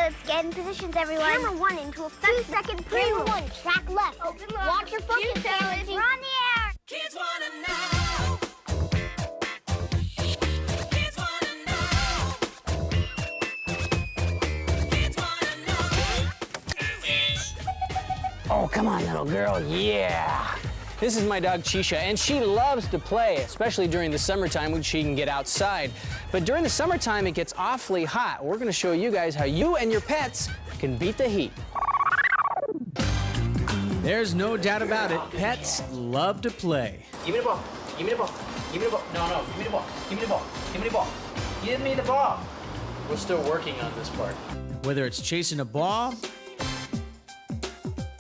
let's get in positions, everyone. Camera 1 into effect. 2-second pre-roll. Camera 1, track left. Open lock. Watch your focus, Challenge. We're on the air. Kids wanna know. Kids wanna know. Kids wanna know. Oh, come on, little girl, yeah. This is my dog, Cheesha, and she loves to play, especially during the summertime when she can get outside. But during the summertime, it gets awfully hot. We're gonna show you guys how you and your pets can beat the heat. There's no doubt about it, pets love to play. Give me the ball, give me the ball, give me the ball. No, give me the ball, give me the ball, give me the ball. Give me the ball. We're still working on this part. Whether it's chasing a ball,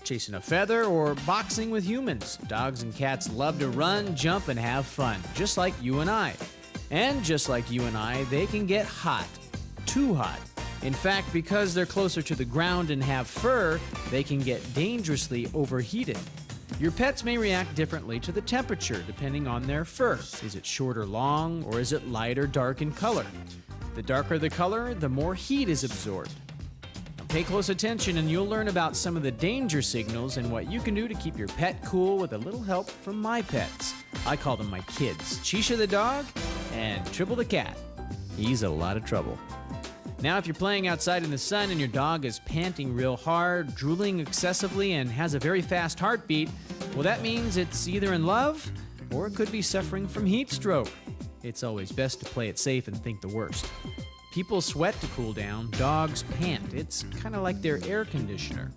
chasing a feather, or boxing with humans, dogs and cats love to run, jump, and have fun, just like you and I. And just like you and I, they can get hot, too hot. In fact, because they're closer to the ground and have fur, they can get dangerously overheated. Your pets may react differently to the temperature depending on their fur. Is it short or long, or is it light or dark in color? The darker the color, the more heat is absorbed. Pay close attention and you'll learn about some of the danger signals and what you can do to keep your pet cool with a little help from my pets. I call them my kids, Cheesha the dog and Tribble the cat. He's a lot of trouble. Now, if you're playing outside in the sun and your dog is panting real hard, drooling excessively, and has a very fast heartbeat, well, that means it's either in love or it could be suffering from heat stroke. It's always best to play it safe and think the worst. People sweat to cool down, dogs pant. It's kind of like their air conditioner.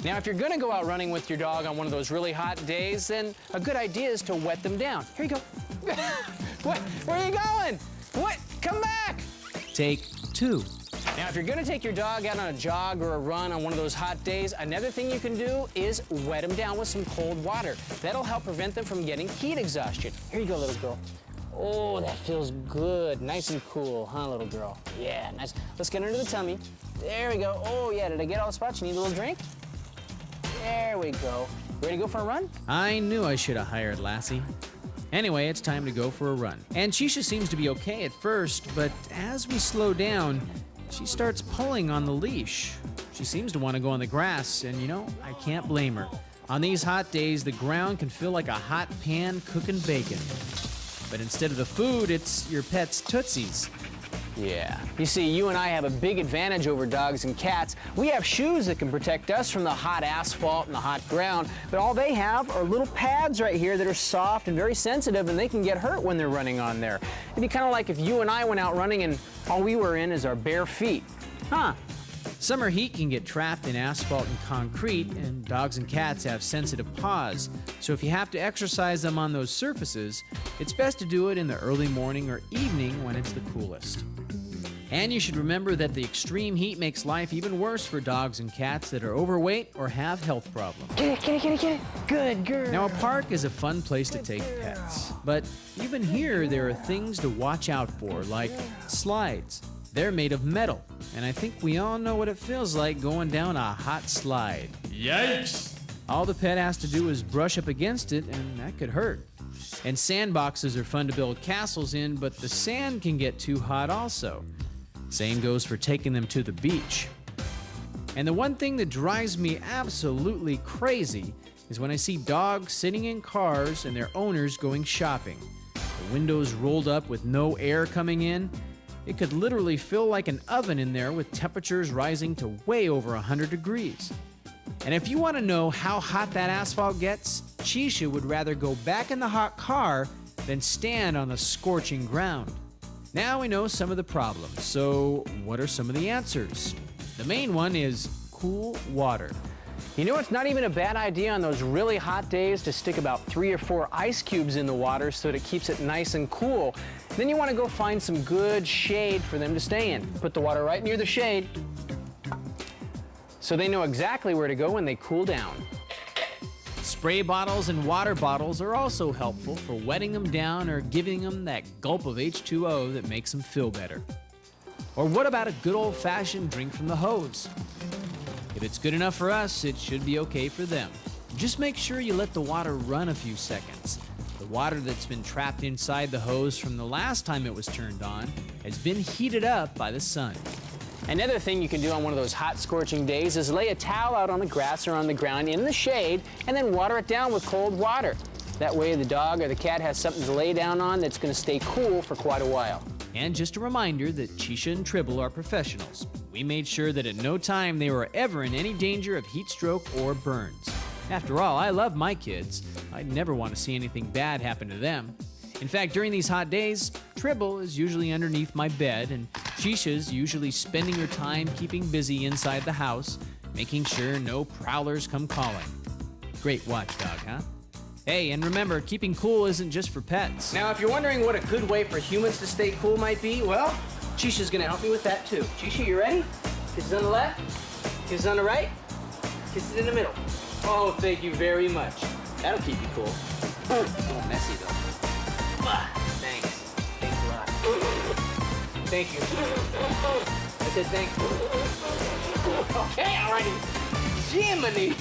Now, if you're gonna go out running with your dog on one of those really hot days, then a good idea is to wet them down. Here you go. What? Where are you going? What? Come back! Take 2. Now, if you're gonna take your dog out on a jog or a run on one of those hot days, another thing you can do is wet them down with some cold water. That'll help prevent them from getting heat exhaustion. Here you go, little girl. Oh, that feels good. Nice and cool, huh, little girl? Yeah, nice. Let's get under the tummy. There we go. Oh, yeah, did I get all the spots? You need a little drink? There we go. Ready to go for a run? I knew I should have hired Lassie. Anyway, it's time to go for a run. And Cheesha seems to be okay at first, but as we slow down, she starts pulling on the leash. She seems to want to go on the grass, and you know, I can't blame her. On these hot days, the ground can feel like a hot pan cooking bacon. But instead of the food, it's your pet's tootsies. Yeah. You see, you and I have a big advantage over dogs and cats. We have shoes that can protect us from the hot asphalt and the hot ground, but all they have are little pads right here that are soft and very sensitive, and they can get hurt when they're running on there. It'd be kind of like if you and I went out running and all we were in is our bare feet. Huh? Summer heat can get trapped in asphalt and concrete, and dogs and cats have sensitive paws. So if you have to exercise them on those surfaces, it's best to do it in the early morning or evening when it's the coolest. And you should remember that the extreme heat makes life even worse for dogs and cats that are overweight or have health problems. Get it. Good girl. Now, a park is a fun place to take pets, but even here there are things to watch out for, like slides. They're made of metal, and I think we all know what it feels like going down a hot slide. Yikes! All the pet has to do is brush up against it, and that could hurt. And sandboxes are fun to build castles in, but the sand can get too hot also. Same goes for taking them to the beach. And the one thing that drives me absolutely crazy is when I see dogs sitting in cars and their owners going shopping. The windows rolled up with no air coming in. It could literally feel like an oven in there with temperatures rising to way over 100 degrees. And if you want to know how hot that asphalt gets, Cheesha would rather go back in the hot car than stand on the scorching ground. Now we know some of the problems, so what are some of the answers? The main one is cool water. You know, it's not even a bad idea on those really hot days to stick about 3 or 4 ice cubes in the water so that it keeps it nice and cool. Then you want to go find some good shade for them to stay in. Put the water right near the shade so they know exactly where to go when they cool down. Spray bottles and water bottles are also helpful for wetting them down or giving them that gulp of H2O that makes them feel better. Or what about a good old-fashioned drink from the hose? If it's good enough for us, it should be okay for them. Just make sure you let the water run a few seconds. The water that's been trapped inside the hose from the last time it was turned on has been heated up by the sun. Another thing you can do on one of those hot, scorching days is lay a towel out on the grass or on the ground in the shade and then water it down with cold water. That way the dog or the cat has something to lay down on that's going to stay cool for quite a while. And just a reminder that Cheesha and Tribble are professionals. We made sure that at no time they were ever in any danger of heat stroke or burns. After all, I love my kids. I'd never want to see anything bad happen to them. In fact, during these hot days, Tribble is usually underneath my bed, and Cheesha's usually spending her time keeping busy inside the house, making sure no prowlers come calling. Great watchdog, huh? Hey, and remember, keeping cool isn't just for pets. Now, if you're wondering what a good way for humans to stay cool might be, well, Cheesha's gonna help me with that too. Cheesha, you ready? Kisses on the left, kisses on the right, kisses in the middle. Oh, thank you very much. That'll keep you cool. A little messy though. Thanks. Thanks a lot. Thank you. I said thank you. Okay, alrighty. Jiminy.